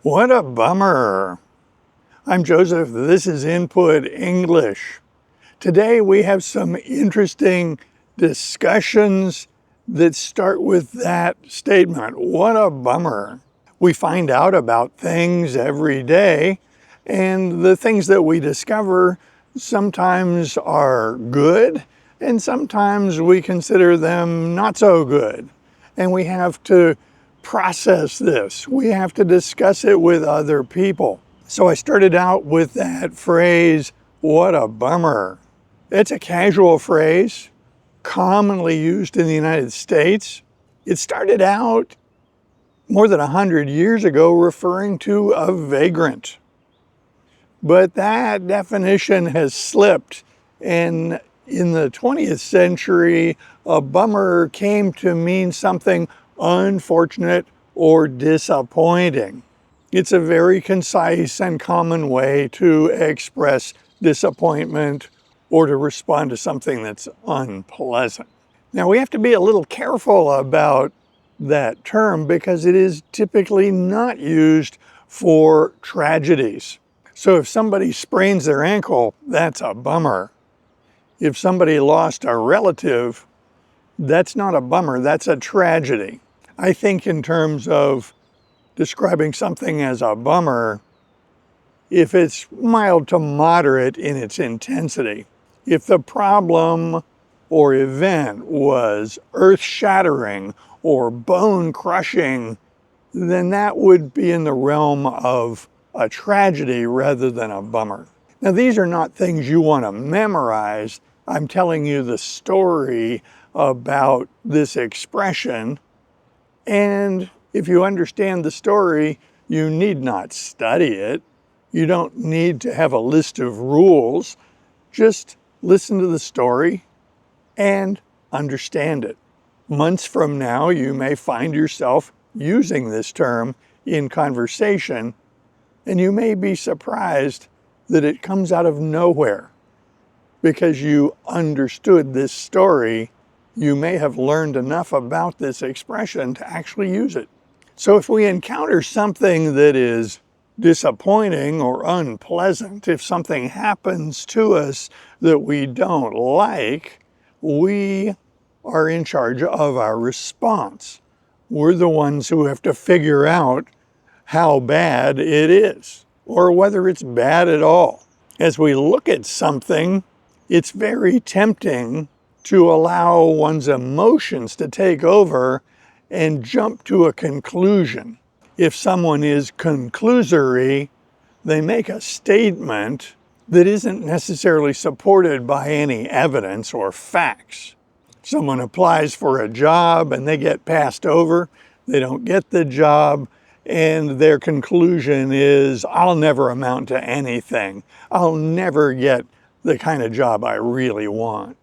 What a bummer. I'm Joseph. This is Input English. Today we have some interesting discussions that start with that statement. What a bummer. We find out about things every day, and the things that we discover sometimes are good, and sometimes we consider them not so good. And we have to process this. We have to discuss it with other people. So I started out with that phrase, what a bummer. It's a casual phrase, commonly used in the United States. It started out more than 100 years ago referring to a vagrant. But that definition has slipped, and in the 20th century, a bummer came to mean something unfortunate or disappointing. It's a very concise and common way to express disappointment or to respond to something that's unpleasant. Now, we have to be a little careful about that term because it is typically not used for tragedies. So if somebody sprains their ankle, that's a bummer. If somebody lost a relative, that's not a bummer, that's a tragedy. I think in terms of describing something as a bummer, if it's mild to moderate in its intensity. If the problem or event was earth-shattering or bone-crushing, then that would be in the realm of a tragedy rather than a bummer. Now, these are not things you want to memorize. I'm telling you the story about this expression, and if you understand the story, you need not study it. You don't need to have a list of rules. Just listen to the story and understand it. Months from now, you may find yourself using this term in conversation, and you may be surprised that it comes out of nowhere. Because you understood this story, you may have learned enough about this expression to actually use it. So if we encounter something that is disappointing or unpleasant, if something happens to us that we don't like, we are in charge of our response. We're the ones who have to figure out how bad it is, or whether it's bad at all. As we look at something, it's very tempting to allow one's emotions to take over and jump to a conclusion. If someone is conclusory, they make a statement that isn't necessarily supported by any evidence or facts. Someone applies for a job and they get passed over, they don't get the job, and their conclusion is, I'll never amount to anything. I'll never get the kind of job I really want.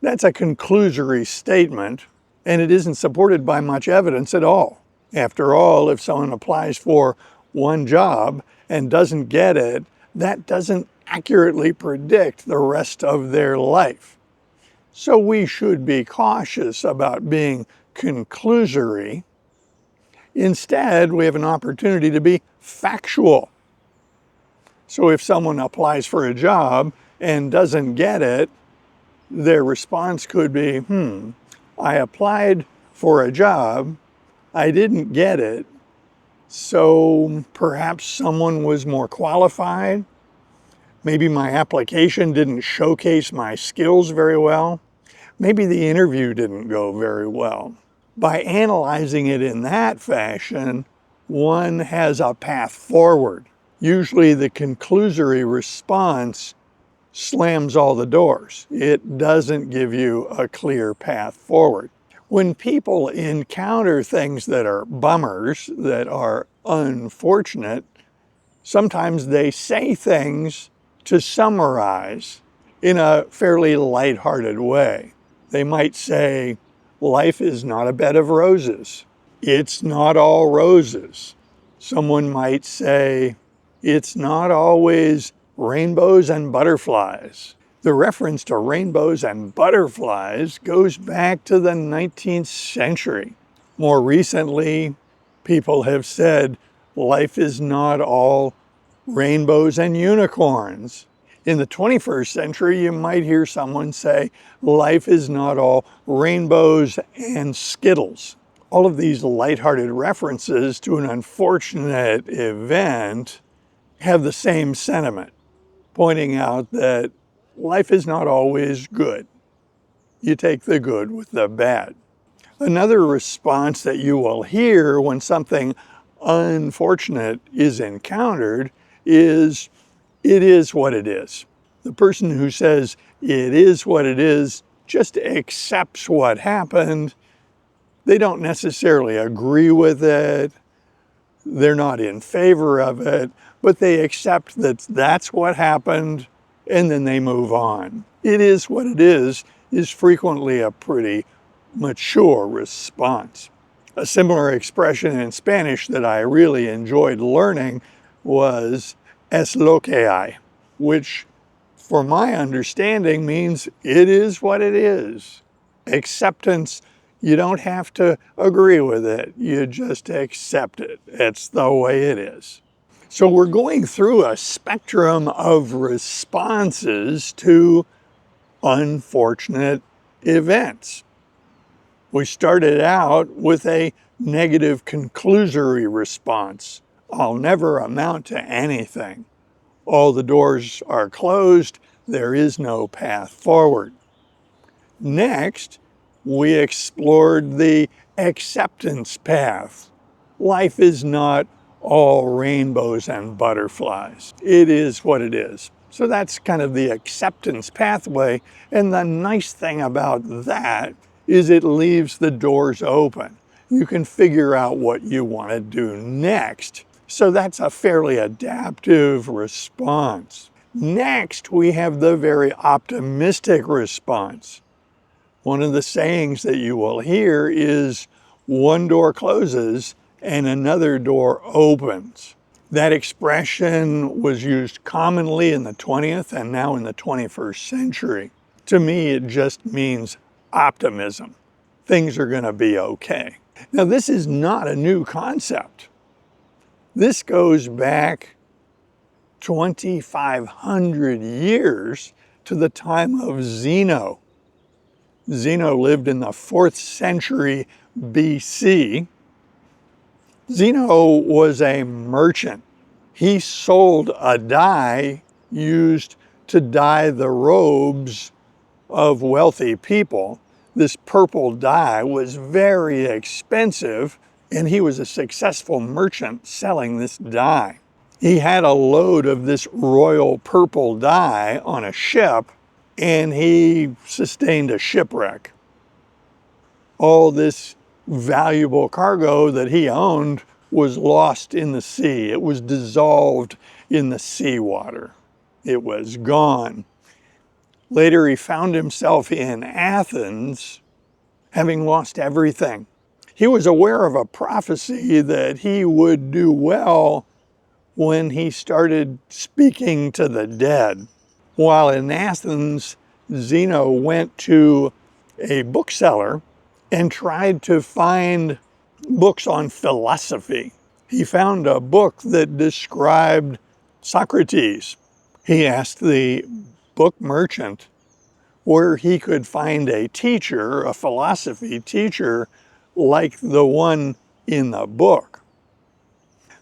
That's a conclusory statement, and it isn't supported by much evidence at all. After all, if someone applies for one job and doesn't get it, that doesn't accurately predict the rest of their life. So we should be cautious about being conclusory. Instead, we have an opportunity to be factual. So if someone applies for a job and doesn't get it, their response could be, I applied for a job, I didn't get it, so perhaps someone was more qualified. Maybe my application didn't showcase my skills very well. Maybe the interview didn't go very well. By analyzing it in that fashion, one has a path forward. Usually the conclusory response slams all the doors. It doesn't give you a clear path forward. When people encounter things that are bummers, that are unfortunate, sometimes they say things to summarize in a fairly lighthearted way. They might say, life is not a bed of roses. It's not all roses. Someone might say, it's not always rainbows and butterflies. The reference to rainbows and butterflies goes back to the 19th century. More recently, people have said, Life is not all rainbows and unicorns. In the 21st century, you might hear someone say, life is not all rainbows and Skittles. All of these lighthearted references to an unfortunate event have the same sentiment, pointing out that life is not always good. You take the good with the bad. Another response that you will hear when something unfortunate is encountered is, it is what it is. The person who says it is what it is just accepts what happened. They don't necessarily agree with it. They're not in favor of it, but they accept that that's what happened, and then they move on. It is what it is frequently a pretty mature response. A similar expression in Spanish that I really enjoyed learning was es lo que hay, which for my understanding means it is what it is. Acceptance, you don't have to agree with it, you just accept it. It's the way it is. So we're going through a spectrum of responses to unfortunate events. We started out with a negative conclusory response. I'll never amount to anything. All the doors are closed. There is no path forward. Next, we explored the acceptance path. Life is not all rainbows and butterflies. It is what it is. So that's kind of the acceptance pathway. And the nice thing about that is it leaves the doors open. You can figure out what you want to do next. So that's a fairly adaptive response. Next, we have the very optimistic response. One of the sayings that you will hear is, one door closes and another door opens. That expression was used commonly in the 20th and now in the 21st century. To me, it just means optimism. Things are going to be okay. Now, this is not a new concept. This goes back 2,500 years to the time of Zeno. Zeno lived in the 4th century BC. Zeno was a merchant. He sold a dye used to dye the robes of wealthy people. This purple dye was very expensive, and he was a successful merchant selling this dye. He had a load of this royal purple dye on a ship, and he sustained a shipwreck. All this valuable cargo that he owned was lost in the sea. It was dissolved in the seawater. It was gone. Later, he found himself in Athens, having lost everything. He was aware of a prophecy that he would do well when he started speaking to the dead. While in Athens, Zeno went to a bookseller and tried to find books on philosophy. He found a book that described Socrates. He asked the book merchant where he could find a teacher, a philosophy teacher, like the one in the book.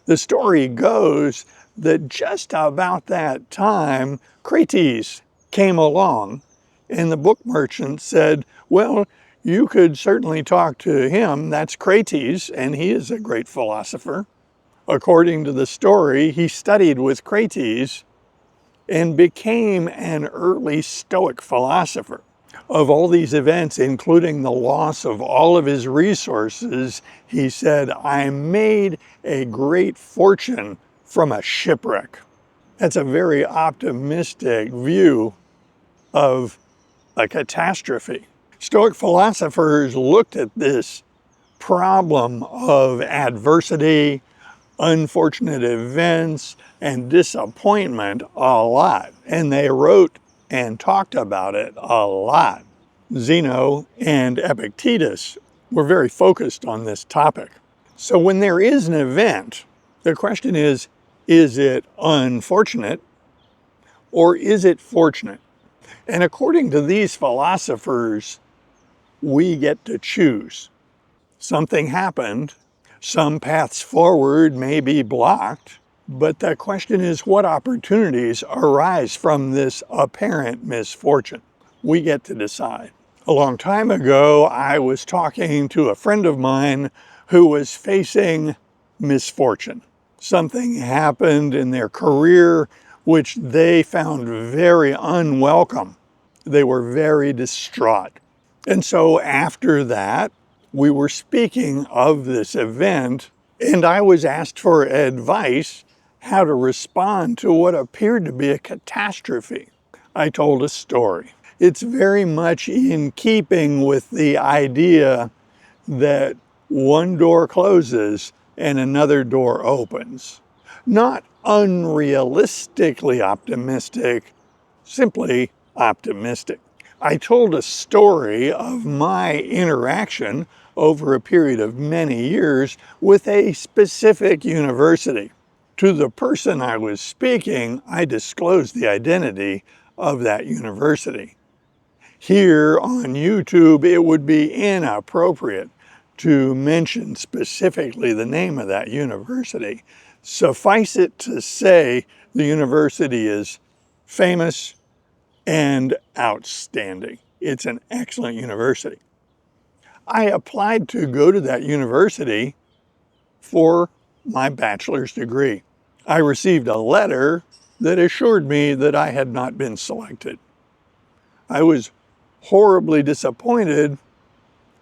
The story goes that just about that time, Crates came along, and the book merchant said, well, you could certainly talk to him. That's Crates, and he is a great philosopher. According to the story, he studied with Crates and became an early Stoic philosopher. Of all these events, including the loss of all of his resources, he said, I made a great fortune from a shipwreck. That's a very optimistic view of a catastrophe. Stoic philosophers looked at this problem of adversity, unfortunate events, and disappointment a lot, and they wrote and talked about it a lot. Zeno and Epictetus were very focused on this topic. So when there is an event, The question is it unfortunate or is it fortunate? And according to these philosophers, we get to choose. Something happened, some paths forward may be blocked, but the question is what opportunities arise from this apparent misfortune? We get to decide. A long time ago, I was talking to a friend of mine who was facing misfortune. Something happened in their career which they found very unwelcome. They were very distraught. And so after that, we were speaking of this event, and I was asked for advice how to respond to what appeared to be a catastrophe. I told a story. It's very much in keeping with the idea that one door closes and another door opens. Not unrealistically optimistic, simply optimistic. I told a story of my interaction over a period of many years with a specific university. To the person I was speaking, I disclosed the identity of that university. Here on YouTube, it would be inappropriate to mention specifically the name of that university. Suffice it to say, the university is famous and outstanding. It's an excellent university. I applied to go to that university for my bachelor's degree. I received a letter that assured me that I had not been selected. I was horribly disappointed,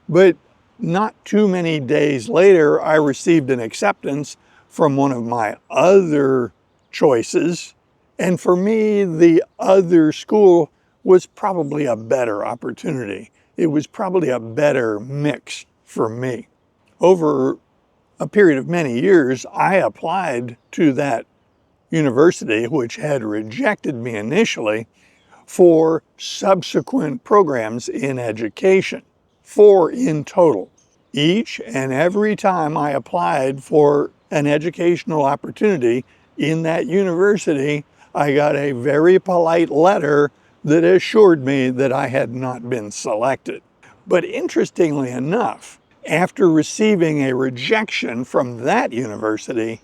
but not too many days later, I received an acceptance from one of my other choices. And for me, the other school was probably a better opportunity. It was probably a better mix for me. Over a period of many years, I applied to that university, which had rejected me initially, for subsequent programs in education, 4 in total. Each and every time I applied for an educational opportunity in that university, I got a very polite letter that assured me that I had not been selected. But interestingly enough, after receiving a rejection from that university,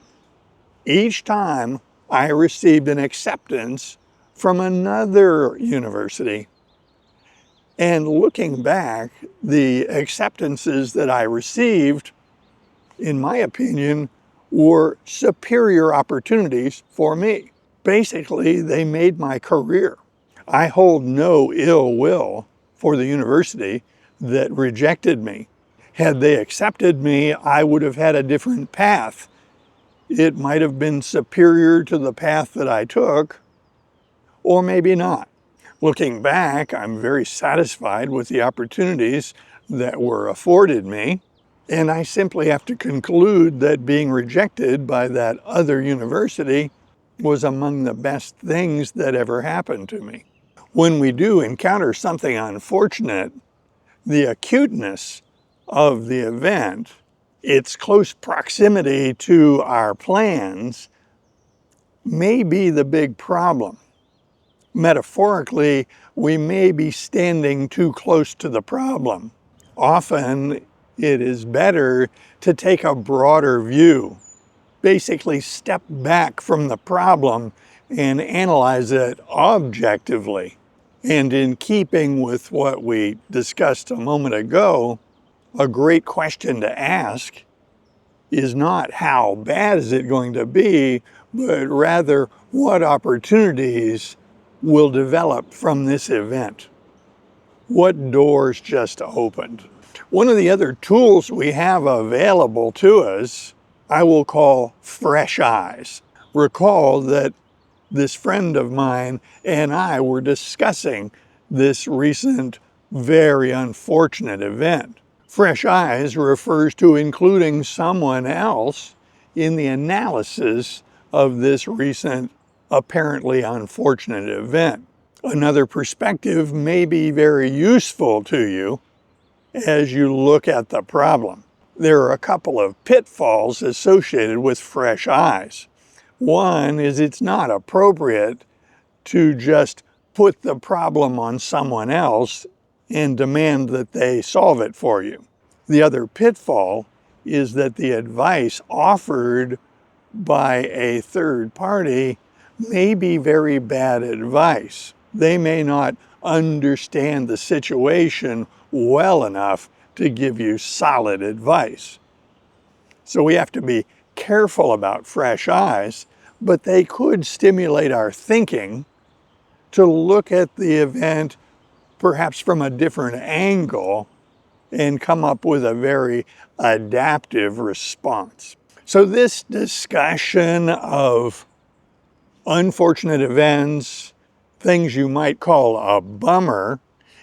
each time I received an acceptance from another university. And looking back, the acceptances that I received, in my opinion, were superior opportunities for me. Basically, they made my career. I hold no ill will for the university that rejected me. Had they accepted me, I would have had a different path. It might have been superior to the path that I took, or maybe not. Looking back, I'm very satisfied with the opportunities that were afforded me, and I simply have to conclude that being rejected by that other university was among the best things that ever happened to me. When we do encounter something unfortunate, the acuteness of the event, its close proximity to our plans, may be the big problem. Metaphorically, we may be standing too close to the problem. Often, it is better to take a broader view, basically step back from the problem and analyze it objectively. And in keeping with what we discussed a moment ago, a great question to ask is not how bad is it going to be, but rather what opportunities will develop from this event. What doors just opened? One of the other tools we have available to us, I will call fresh eyes. Recall that this friend of mine and I were discussing this recent, very unfortunate event. Fresh eyes refers to including someone else in the analysis of this recent, apparently unfortunate event. Another perspective may be very useful to you as you look at the problem. there are a couple of pitfalls associated with fresh eyes. One is it's not appropriate to just put the problem on someone else and demand that they solve it for you. The other pitfall is that the advice offered by a third party may be very bad advice. They may not understand the situation well enough to give you solid advice. So we have to be careful about fresh eyes, but they could stimulate our thinking to look at the event perhaps from a different angle and come up with a very adaptive response. So this discussion of unfortunate events, things you might call a bummer,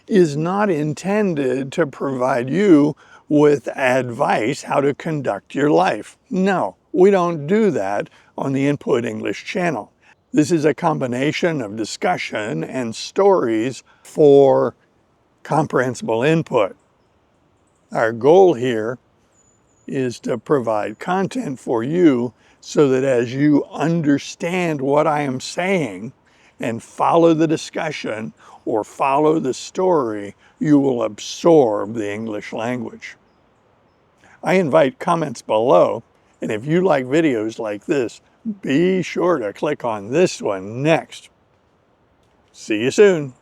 is not intended to provide you with advice how to conduct your life. No, we don't do that on the Input English channel. This is a combination of discussion and stories for comprehensible input. Our goal here is to provide content for you so that as you understand what I am saying and follow the discussion or follow the story, you will absorb the English language. I invite comments below, and if you like videos like this, be sure to click on this one next. See you soon.